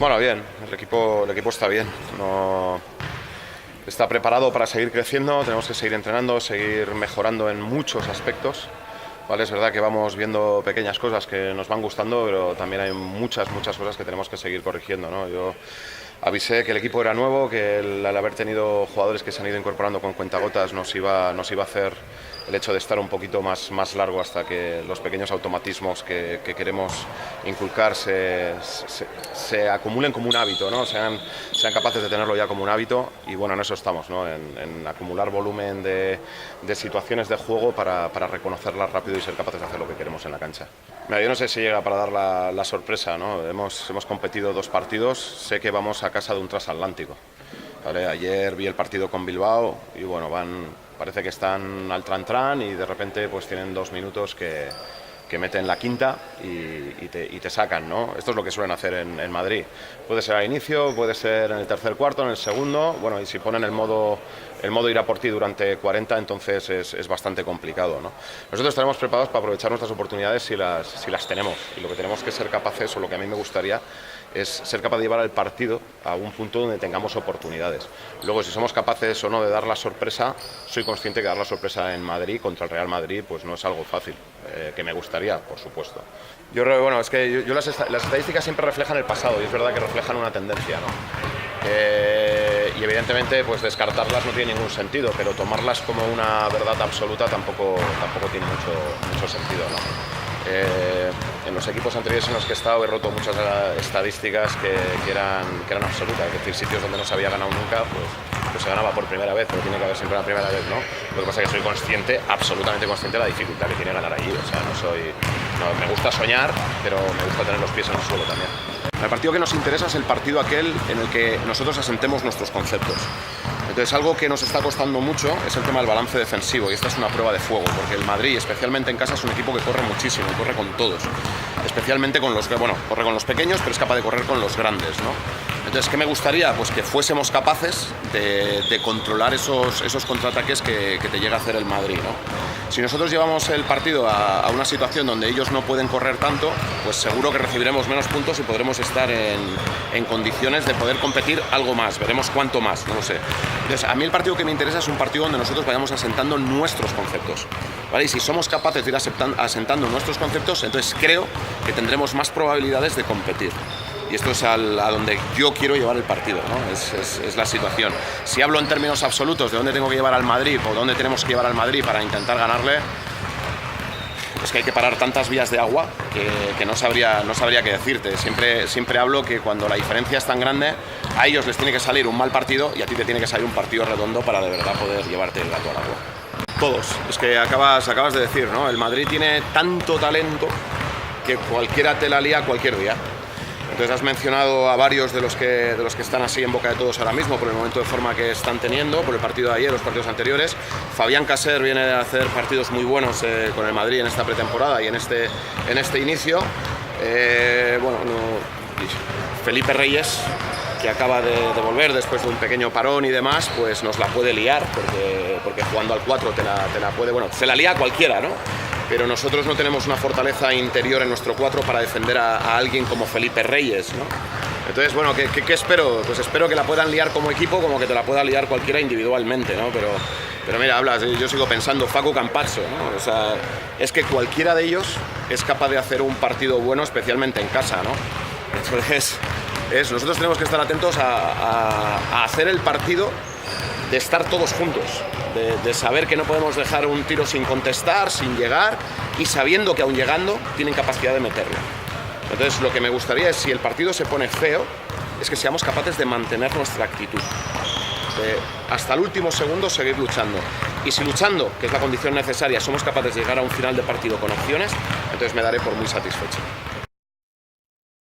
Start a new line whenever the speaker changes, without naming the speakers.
Bueno, bien, el equipo está bien, no, está preparado para seguir creciendo, tenemos que seguir entrenando, seguir mejorando en muchos aspectos. Vale, es verdad que vamos viendo pequeñas cosas que nos van gustando, pero también hay muchas cosas que tenemos que seguir corrigiendo, ¿no? Yo avisé que el equipo era nuevo, que al haber tenido jugadores que se han ido incorporando con cuentagotas nos iba a hacer el hecho de estar un poquito más largo hasta que los pequeños automatismos que queremos inculcar se acumulen como un hábito, ¿no? Sean capaces de tenerlo ya como un hábito, y bueno, en eso estamos, ¿no? En acumular volumen de situaciones de juego para reconocerlas rápido y ser capaces de hacer lo que queremos en la cancha. Mira, yo no sé si llega para dar la sorpresa, ¿no? Hemos competido 2 partidos, sé que vamos a casa de un transatlántico. ¿Vale? Ayer vi el partido con Bilbao y bueno, parece que están al tran y de repente pues tienen 2 minutos que meten la quinta y te sacan, ¿no? Esto es lo que suelen hacer en Madrid. Puede ser al inicio, puede ser en el tercer cuarto, en el segundo, bueno, y si ponen el modo ir a por ti durante 40, entonces es bastante complicado, ¿no? Nosotros estaremos preparados para aprovechar nuestras oportunidades si las tenemos, y lo que tenemos que ser capaces, o lo que a mí me gustaría, es ser capaz de llevar el partido a un punto donde tengamos oportunidades. Luego, si somos capaces o no de dar la sorpresa, soy consciente que dar la sorpresa en Madrid contra el Real Madrid pues no es algo fácil, que me gustaría, por supuesto. Yo creo que bueno, es que las estadísticas siempre reflejan el pasado, y es verdad que reflejan una tendencia, ¿no? Y evidentemente pues descartarlas no tiene ningún sentido, pero tomarlas como una verdad absoluta tampoco tiene mucho sentido, ¿no? En los equipos anteriores en los que he estado he roto muchas estadísticas que eran absolutas, es decir, sitios donde no se había ganado nunca, pues se ganaba por primera vez, pero tiene que haber siempre una primera vez, ¿no? Lo que pasa es que soy consciente, absolutamente consciente de la dificultad que tiene ganar allí, o sea, me gusta soñar, pero me gusta tener los pies en el suelo también. El partido que nos interesa es el partido aquel en el que nosotros asentemos nuestros conceptos. Entonces, algo que nos está costando mucho es el tema del balance defensivo, y esta es una prueba de fuego, porque el Madrid, especialmente en casa, es un equipo que corre muchísimo, corre con todos, especialmente con corre con los pequeños, pero es capaz de correr con los grandes, ¿no? Entonces, ¿qué me gustaría? Pues que fuésemos capaces de controlar esos contraataques que te llega a hacer el Madrid, ¿no? Si nosotros llevamos el partido a una situación donde ellos no pueden correr tanto, pues seguro que recibiremos menos puntos y podremos estar en condiciones de poder competir algo más. Veremos cuánto más, no lo sé. Entonces, a mí el partido que me interesa es un partido donde nosotros vayamos asentando nuestros conceptos, ¿vale? Y si somos capaces de ir asentando nuestros conceptos, entonces creo que tendremos más probabilidades de competir. Y esto es a donde yo quiero llevar el partido, ¿no? Es la situación. Si hablo en términos absolutos de dónde tengo que llevar al Madrid o dónde tenemos que llevar al Madrid para intentar ganarle, es que hay que parar tantas vías de agua que no sabría qué decirte. Siempre hablo que cuando la diferencia es tan grande, a ellos les tiene que salir un mal partido y a ti te tiene que salir un partido redondo para de verdad poder llevarte el gato al agua. Todos, es que acabas de decir, ¿no? El Madrid tiene tanto talento que cualquiera te la lía cualquier día. Entonces has mencionado a varios de los que están así en boca de todos ahora mismo por el momento de forma que están teniendo, por el partido de ayer, los partidos anteriores. Fabián Caser viene a hacer partidos muy buenos con el Madrid en esta pretemporada y en este inicio. Felipe Reyes, que acaba de volver después de un pequeño parón y demás, pues nos la puede liar, porque jugando al 4 te la puede, se la lía cualquiera, ¿no? Pero nosotros no tenemos una fortaleza interior en nuestro 4 para defender a alguien como Felipe Reyes, ¿no? Entonces, bueno, ¿qué espero? Pues espero que la puedan liar como equipo, como que te la pueda liar cualquiera individualmente, ¿no? Pero mira, yo sigo pensando, Facu Campazzo, ¿no? O sea, es que cualquiera de ellos es capaz de hacer un partido bueno, especialmente en casa, ¿no? Entonces, nosotros tenemos que estar atentos a hacer el partido, de estar todos juntos, de saber que no podemos dejar un tiro sin contestar, sin llegar, y sabiendo que aún llegando tienen capacidad de meterlo. Entonces, lo que me gustaría es, si el partido se pone feo, es que seamos capaces de mantener nuestra actitud, de hasta el último segundo seguir luchando. Y si luchando, que es la condición necesaria, somos capaces de llegar a un final de partido con opciones, entonces me daré por muy satisfecho.